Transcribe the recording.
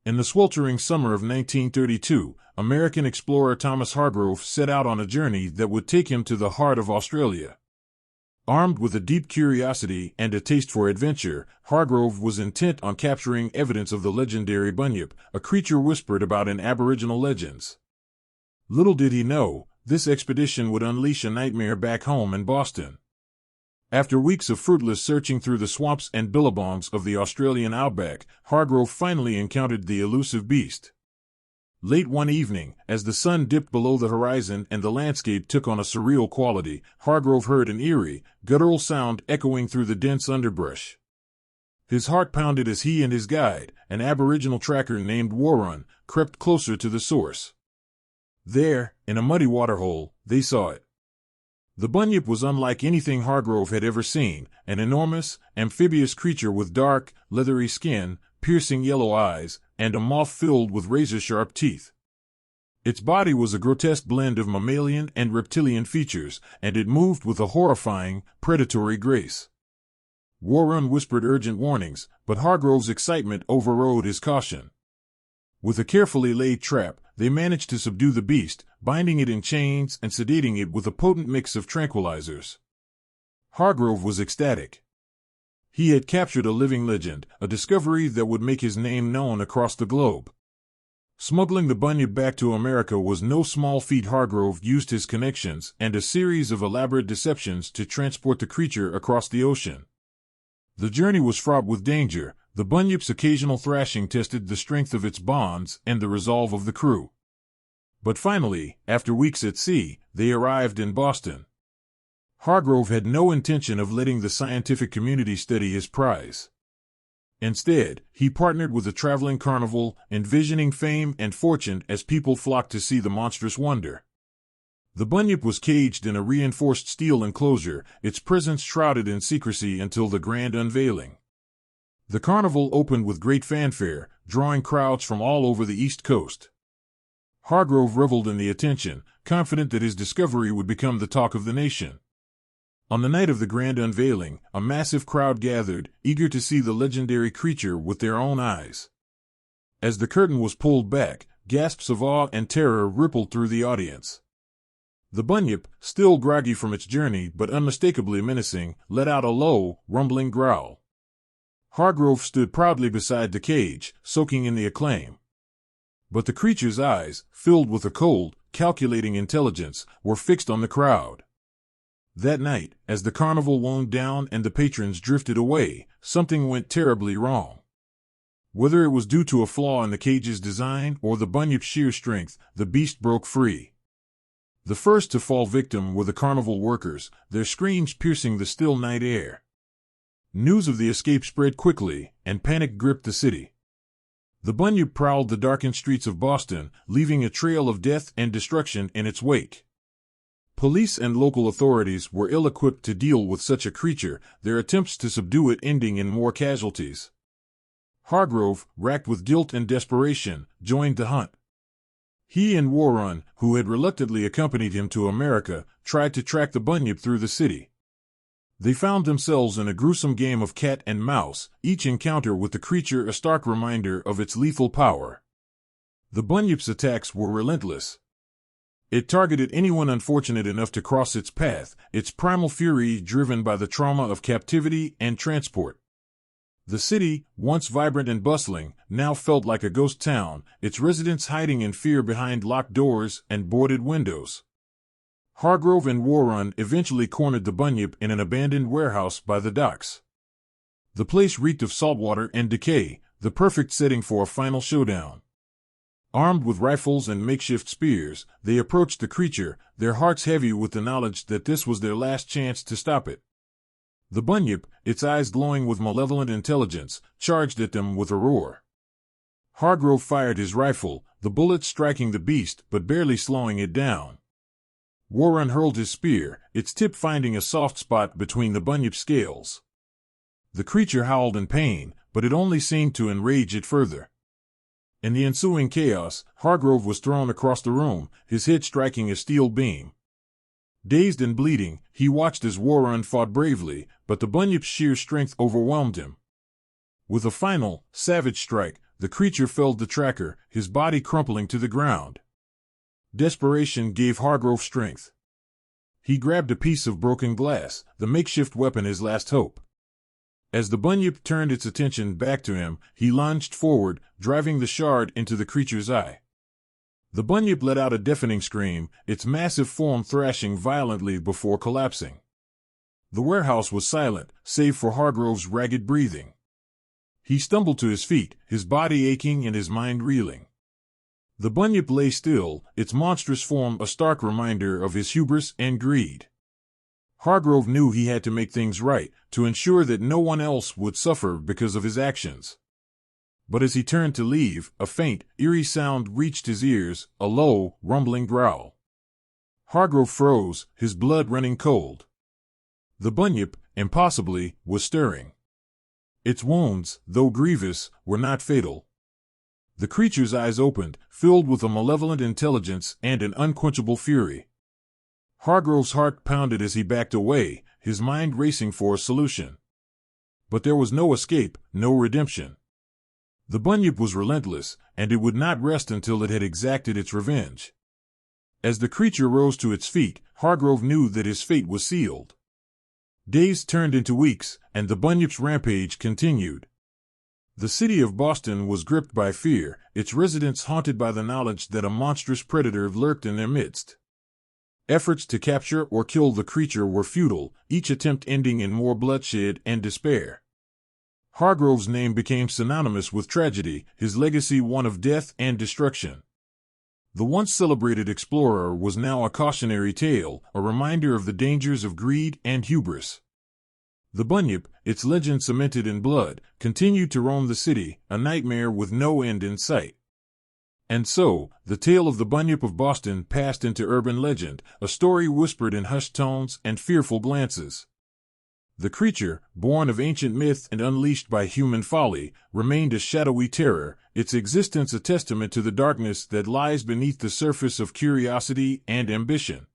In the sweltering summer of 1932, American explorer Thomas Hargrove set out on a journey that would take him to the heart of Australia. Armed with a deep curiosity and a taste for adventure, Hargrove was intent on capturing evidence of the legendary Bunyip, a creature whispered about in Aboriginal legends. Little did he know, this expedition would unleash a nightmare back home in Boston. After weeks of fruitless searching through the swamps and billabongs of the Australian outback, Hargrove finally encountered the elusive beast. Late one evening, as the sun dipped below the horizon and the landscape took on a surreal quality, Hargrove heard an eerie, guttural sound echoing through the dense underbrush. His heart pounded as he and his guide, an Aboriginal tracker named Warren, crept closer to the source. There, in a muddy waterhole, they saw it. The Bunyip was unlike anything Hargrove had ever seen, an enormous, amphibious creature with dark, leathery skin, piercing yellow eyes, and a mouth filled with razor-sharp teeth. Its body was a grotesque blend of mammalian and reptilian features, and it moved with a horrifying, predatory grace. Warren whispered urgent warnings, but Hargrove's excitement overrode his caution. With a carefully laid trap, they managed to subdue the beast, binding it in chains and sedating it with a potent mix of tranquilizers. Hargrove was ecstatic. He had captured a living legend, a discovery that would make his name known across the globe. Smuggling the Bunyip back to America was no small feat. Hargrove used his connections and a series of elaborate deceptions to transport the creature across the ocean. The journey was fraught with danger. The Bunyip's occasional thrashing tested the strength of its bonds and the resolve of the crew. But finally, after weeks at sea, they arrived in Boston. Hargrove had no intention of letting the scientific community study his prize. Instead, he partnered with a traveling carnival, envisioning fame and fortune as people flocked to see the monstrous wonder. The Bunyip was caged in a reinforced steel enclosure, its presence shrouded in secrecy until the grand unveiling. The carnival opened with great fanfare, drawing crowds from all over the East Coast. Hargrove reveled in the attention, confident that his discovery would become the talk of the nation. On the night of the grand unveiling, a massive crowd gathered, eager to see the legendary creature with their own eyes. As the curtain was pulled back, gasps of awe and terror rippled through the audience. The Bunyip, still groggy from its journey but unmistakably menacing, let out a low, rumbling growl. Hargrove stood proudly beside the cage, soaking in the acclaim. But the creature's eyes, filled with a cold, calculating intelligence, were fixed on the crowd. That night, as the carnival wound down and the patrons drifted away, something went terribly wrong. Whether it was due to a flaw in the cage's design or the Bunyip's sheer strength, the beast broke free. The first to fall victim were the carnival workers, their screams piercing the still night air. News of the escape spread quickly, and panic gripped the city. The Bunyip prowled the darkened streets of Boston, leaving a trail of death and destruction in its wake. Police and local authorities were ill-equipped to deal with such a creature, their attempts to subdue it ending in more casualties. Hargrove, racked with guilt and desperation, joined the hunt. He and Warren, who had reluctantly accompanied him to America, tried to track the Bunyip through the city. They found themselves in a gruesome game of cat and mouse, each encounter with the creature a stark reminder of its lethal power. The Bunyip's attacks were relentless. It targeted anyone unfortunate enough to cross its path, its primal fury driven by the trauma of captivity and transport. The city, once vibrant and bustling, now felt like a ghost town, its residents hiding in fear behind locked doors and boarded windows. Hargrove and Warren eventually cornered the Bunyip in an abandoned warehouse by the docks. The place reeked of saltwater and decay, the perfect setting for a final showdown. Armed with rifles and makeshift spears, they approached the creature, their hearts heavy with the knowledge that this was their last chance to stop it. The Bunyip, its eyes glowing with malevolent intelligence, charged at them with a roar. Hargrove fired his rifle, the bullet striking the beast but barely slowing it down. Warren hurled his spear, its tip finding a soft spot between the Bunyip's scales. The creature howled in pain, but it only seemed to enrage it further. In the ensuing chaos, Hargrove was thrown across the room, his head striking a steel beam. Dazed and bleeding, he watched as Warren fought bravely, but the Bunyip's sheer strength overwhelmed him. With a final, savage strike, the creature felled the tracker, his body crumpling to the ground. Desperation gave Hargrove strength. He grabbed a piece of broken glass, the makeshift weapon his last hope. As the Bunyip turned its attention back to him, he lunged forward, driving the shard into the creature's eye. The Bunyip let out a deafening scream, its massive form thrashing violently before collapsing. The warehouse was silent, save for Hargrove's ragged breathing. He stumbled to his feet, his body aching and his mind reeling. The Bunyip lay still, its monstrous form a stark reminder of his hubris and greed. Hargrove knew he had to make things right, to ensure that no one else would suffer because of his actions. But as he turned to leave, a faint, eerie sound reached his ears, a low, rumbling growl. Hargrove froze, his blood running cold. The Bunyip, impossibly, was stirring. Its wounds, though grievous, were not fatal. The creature's eyes opened, filled with a malevolent intelligence and an unquenchable fury. Hargrove's heart pounded as he backed away, his mind racing for a solution. But there was no escape, no redemption. The Bunyip was relentless, and it would not rest until it had exacted its revenge. As the creature rose to its feet, Hargrove knew that his fate was sealed. Days turned into weeks, and the Bunyip's rampage continued. The city of Boston was gripped by fear, its residents haunted by the knowledge that a monstrous predator lurked in their midst. Efforts to capture or kill the creature were futile, each attempt ending in more bloodshed and despair. Hargrove's name became synonymous with tragedy, his legacy one of death and destruction. The once celebrated explorer was now a cautionary tale, a reminder of the dangers of greed and hubris. The Bunyip, its legend cemented in blood, continued to roam the city, a nightmare with no end in sight. And so, the tale of the Bunyip of Boston passed into urban legend, a story whispered in hushed tones and fearful glances. The creature, born of ancient myth and unleashed by human folly, remained a shadowy terror, its existence a testament to the darkness that lies beneath the surface of curiosity and ambition.